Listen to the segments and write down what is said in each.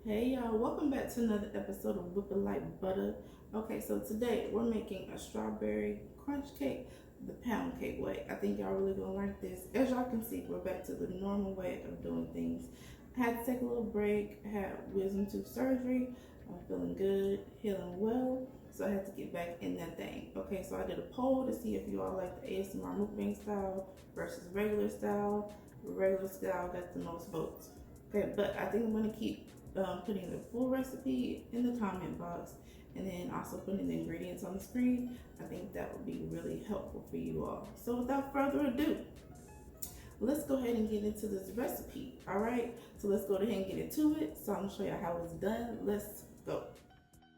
Hey y'all, welcome back to another episode of Whip It Like Butter. Okay, so today we're making a strawberry crunch cake the pound cake way. I think y'all really gonna like this. As y'all can see, we're back to the normal way of doing things. I had to take a little break, I had wisdom tooth surgery. I'm feeling good, healing well, so I had to get back in that thing. Okay, so I did a poll to see if you all like the ASMR mukbang style versus regular style. Regular style got the most votes. Okay, but I think I'm gonna keep putting the full recipe in the comment box and then also putting the ingredients on the screen. I think that would be really helpful for you all. So without further ado, let's go ahead and get into this recipe. All right, so let's go ahead and get into it. So I'm gonna show you how it's done. Let's go.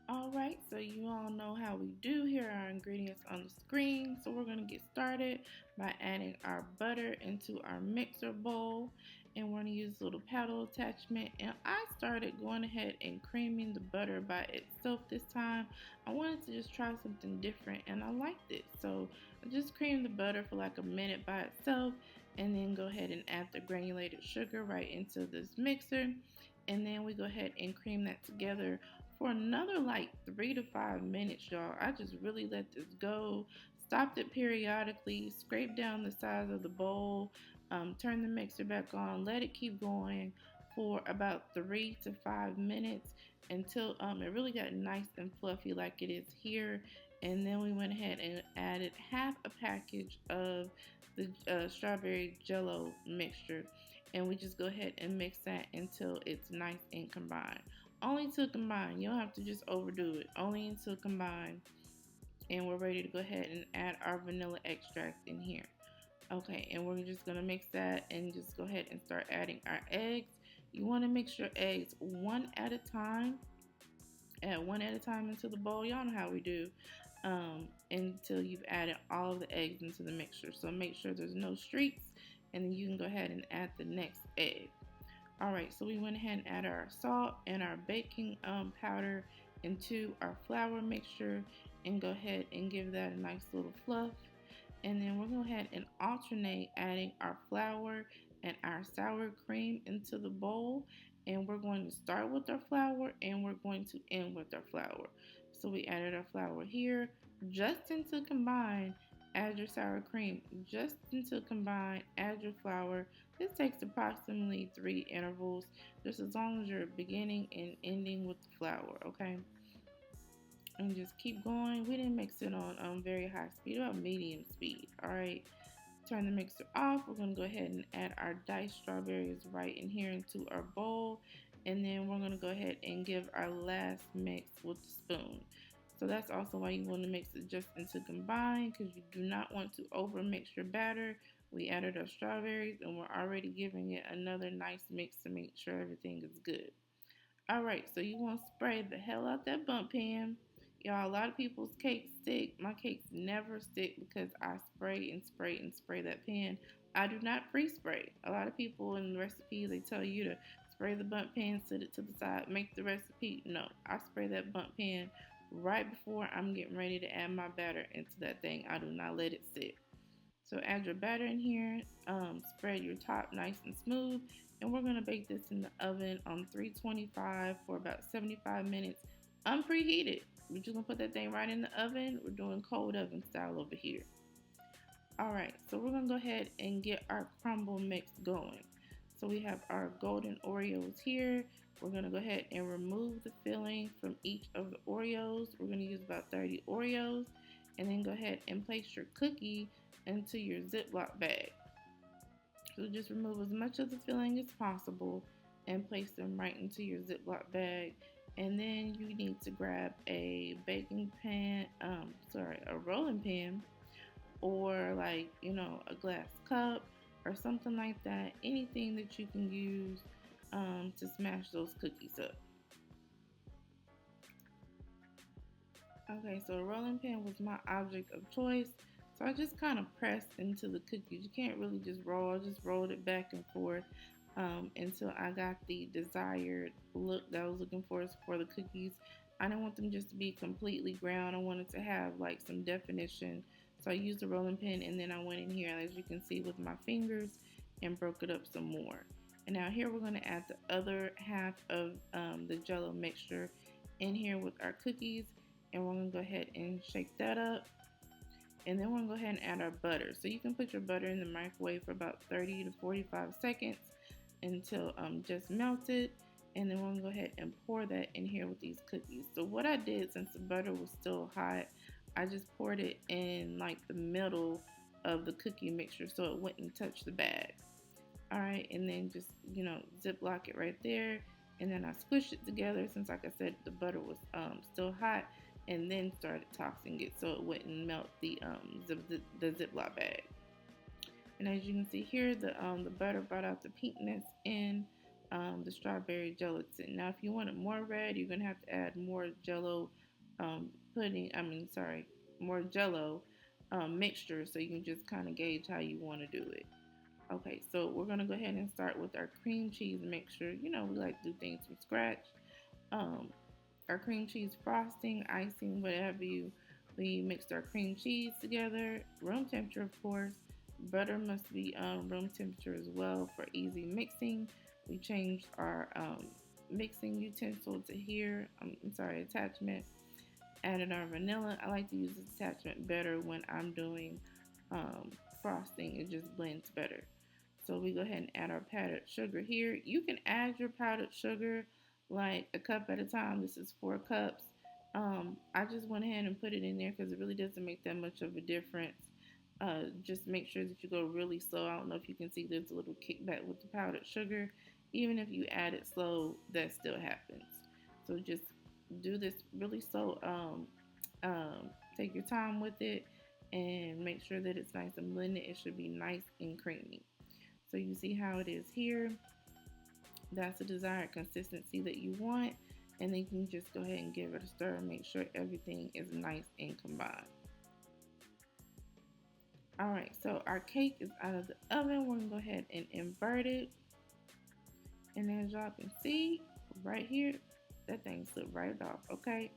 All right, so you all know how we do. Here are our ingredients on the screen. So we're gonna get started by adding our butter into our mixer bowl, and we're gonna use a little paddle attachment. And I started going ahead and creaming the butter by itself this time. I wanted to just try something different and I liked it. So I just creamed the butter for like a minute by itself and then go ahead and add the granulated sugar right into this mixer. And then we go ahead and cream that together for another like 3 to 5 minutes, y'all. I just really let this go. Stopped it periodically, scraped down the sides of the bowl, turn the mixer back on, let it keep going for about 3 to 5 minutes until it really got nice and fluffy like it is here. And then we went ahead and added half a package of the strawberry Jello mixture, and we just go ahead and mix that until it's nice and combined. Only to combine. You don't have to just overdo it. Only until combined. And we're ready to go ahead and add our vanilla extract in here. Okay, and we're just gonna mix that and just go ahead and start adding our eggs. You want to mix your eggs one at a time. Add one at a time into the bowl. Y'all know how we do. Until you've added all of the eggs into the mixture. So make sure there's no streaks, and then you can go ahead and add the next egg. Alright, so we went ahead and added our salt and our baking powder into our flour mixture and go ahead and give that a nice little fluff. And then we're going to go ahead and alternate adding our flour and our sour cream into the bowl. And we're going to start with our flour and we're going to end with our flour. So we added our flour here, just until combine, add your sour cream, just until combine, add your flour. This takes approximately 3 intervals, just as long as you're beginning and ending with the flour, okay? And just keep going. We didn't mix it on very high speed, about medium speed, all right? Turn the mixer off. We're gonna go ahead and add our diced strawberries right in here into our bowl. And then we're gonna go ahead and give our last mix with the spoon. So that's also why you want to mix it just until combine, because you do not want to over mix your batter. We added our strawberries and we're already giving it another nice mix to make sure everything is good. Alright, so you want to spray the hell out that bump pan. Y'all, a lot of people's cakes stick. My cakes never stick because I spray and spray and spray that pan. I do not pre-spray. A lot of people in the recipe, they tell you to spray the bump pan, set it to the side, make the recipe. No, I spray that bump pan right before I'm getting ready to add my batter into that thing. I do not let it sit. So add your batter in here, spread your top nice and smooth, and we're gonna bake this in the oven on 325 for about 75 minutes, unpreheated. We're just gonna put that thing right in the oven. We're doing cold oven style over here. All right, so we're gonna go ahead and get our crumble mix going. So we have our golden Oreos here. We're gonna go ahead and remove the filling from each of the Oreos. We're gonna use about 30 Oreos, and then go ahead and place your cookie into your Ziploc bag. So just remove as much of the filling as possible and place them right into your Ziploc bag. And then you need to grab a baking pan, a rolling pin, or like, a glass cup or something like that. Anything that you can use to smash those cookies up. Okay, so a rolling pin was my object of choice. So I just kind of pressed into the cookies. You can't really just roll. I just rolled it back and forth until I got the desired look that I was looking for the cookies. I didn't want them just to be completely brown. I wanted to have like some definition. So I used the rolling pin and then I went in here, as you can see, with my fingers and broke it up some more. And now here we're going to add the other half of the Jello mixture in here with our cookies, and we're going to go ahead and shake that up. And then we're going to go ahead and add our butter. So you can put your butter in the microwave for about 30 to 45 seconds until just melted. And then we're going to go ahead and pour that in here with these cookies. So what I did, since the butter was still hot, I just poured it in like the middle of the cookie mixture so it wouldn't touch the bag. All right, and then just, ziplock it right there. And then I squished it together since, like I said, the butter was still hot, and then started tossing it so it wouldn't melt the Ziploc bag. And as you can see here, the butter brought out the pinkness in the strawberry gelatin. Now, if you want it more red, you're gonna have to add more Jello more Jello mixture, so you can just kind of gauge how you want to do it. Okay, so we're gonna go ahead and start with our cream cheese mixture. We like to do things from scratch. Our cream cheese frosting, icing, whatever we mixed our cream cheese together. Room temperature, of course. Butter must be room temperature as well for easy mixing. We changed our mixing utensil to here. Attachment. Added our vanilla. I like to use this attachment better when I'm doing frosting. It just blends better. So we go ahead and add our powdered sugar here. You can add your powdered sugar like a cup at a time. This is 4 cups. I just went ahead and put it in there because it really doesn't make that much of a difference. Just make sure that you go really slow. I don't know if you can see there's a little kickback with the powdered sugar. Even if you add it slow, that still happens. So just do this really slow. Take your time with it and make sure that it's nice and blended. It should be nice and creamy. So you see how it is here. That's the desired consistency that you want. And then you can just go ahead and give it a stir and make sure everything is nice and combined. All right, so our cake is out of the oven. We're gonna go ahead and invert it. And as y'all can see right here, that thing slipped right off, okay?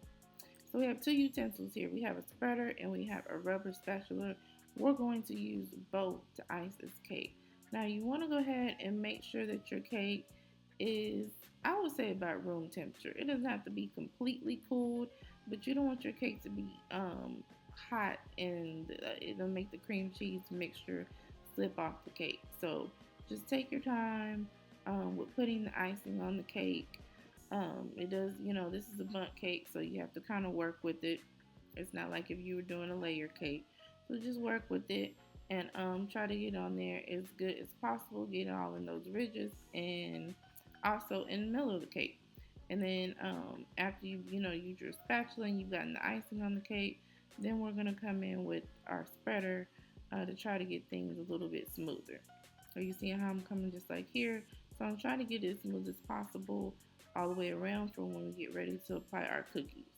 So we have 2 utensils here. We have a spreader and we have a rubber spatula. We're going to use both to ice this cake. Now you want to go ahead and make sure that your cake is, I would say, about room temperature. It doesn't have to be completely cooled, but you don't want your cake to be hot and it'll make the cream cheese mixture slip off the cake. So just take your time with putting the icing on the cake. It does, this is a bundt cake, so you have to kind of work with it. It's not like if you were doing a layer cake. So just work with it. And try to get on there as good as possible. Get it all in those ridges and also in the middle of the cake. And then after you use your spatula and you've gotten the icing on the cake, then we're gonna come in with our spreader to try to get things a little bit smoother. So you see how I'm coming just like here. So I'm trying to get it as smooth as possible all the way around for when we get ready to apply our cookies.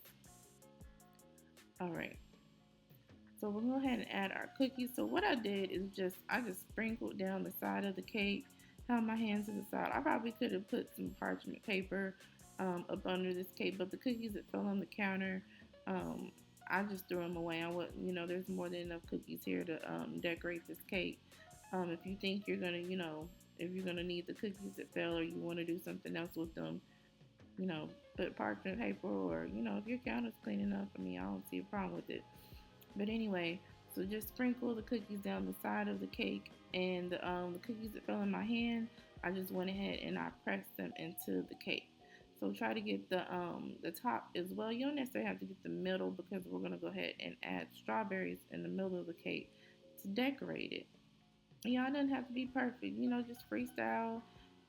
All right. So we'll go ahead and add our cookies. So what I did is I just sprinkled down the side of the cake, held my hands to the side. I probably could have put some parchment paper up under this cake, but the cookies that fell on the counter, I just threw them away. There's more than enough cookies here to decorate this cake. If you think you're gonna, if you're gonna need the cookies that fell, or you want to do something else with them, put parchment paper, or if your counter's clean enough, I don't see a problem with it. But anyway, so just sprinkle the cookies down the side of the cake, and the cookies that fell in my hand, I just went ahead and I pressed them into the cake. So try to get the top as well. You don't necessarily have to get the middle because we're gonna go ahead and add strawberries in the middle of the cake to decorate it. Y'all doesn't have to be perfect, just freestyle.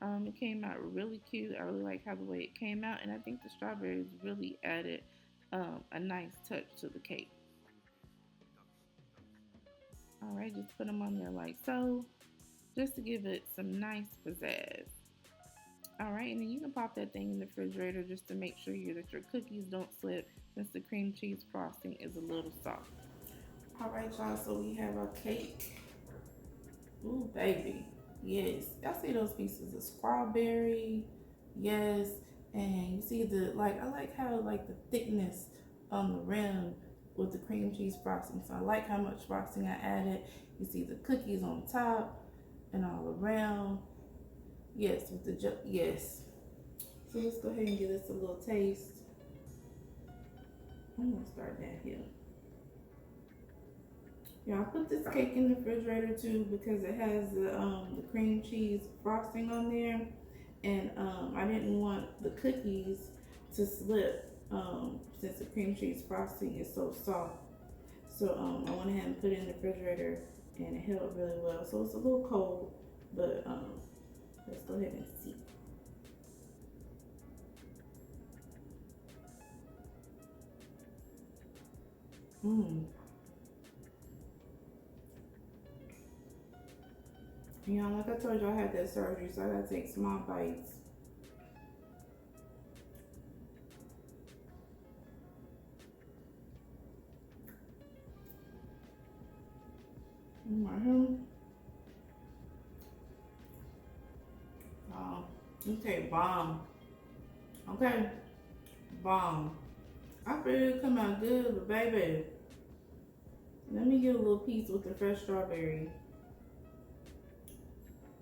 It came out really cute. I really like how the way it came out, and I think the strawberries really added a nice touch to the cake. All right, just put them on there like so, just to give it some nice pizzazz. All right, and then you can pop that thing in the refrigerator just to make sure that your cookies don't slip, since the cream cheese frosting is a little soft. All right, y'all, so we have our cake. Ooh, baby, yes. Y'all see those pieces of strawberry? Yes, and you see I like how the thickness on the rim with the cream cheese frosting. So I like how much frosting I added. You see the cookies on top and all around. Yes, with the jello. Yes. So let's go ahead and give this a little taste. I'm gonna start that here. Yeah, I put this cake in the refrigerator too because it has the cream cheese frosting on there, and I didn't want the cookies to slip since the cream cheese frosting is so soft. So I went ahead and put it in the refrigerator, and it held really well. So it's a little cold, but let's go ahead and see. Mmm. You know, like I told you, I had that surgery, so I gotta take small bites. Mm-hmm. Okay, bomb. Okay, bomb. I figured it come out good, but baby, let me get a little piece with the fresh strawberry.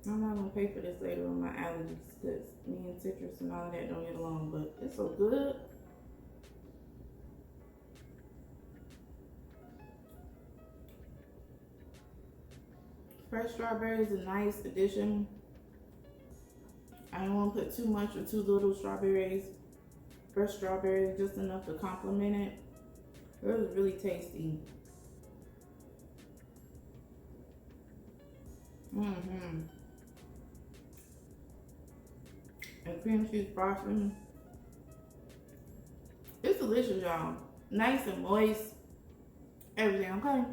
I'm not gonna pay for this later on my allergies because me and citrus and all of that don't get along, but it's so good. Fresh strawberry is a nice addition. I don't want to put too much or too little strawberries. Fresh strawberries just enough to complement it. It was really tasty. Mm-hmm. And cream cheese frosting. It's delicious, y'all. Nice and moist. Everything, okay?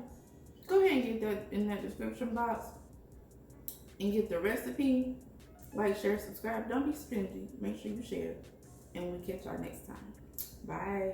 Go ahead and get that in that description box and get the recipe. Like, share, subscribe. Don't be stingy. Make sure you share. And we catch y'all next time. Bye.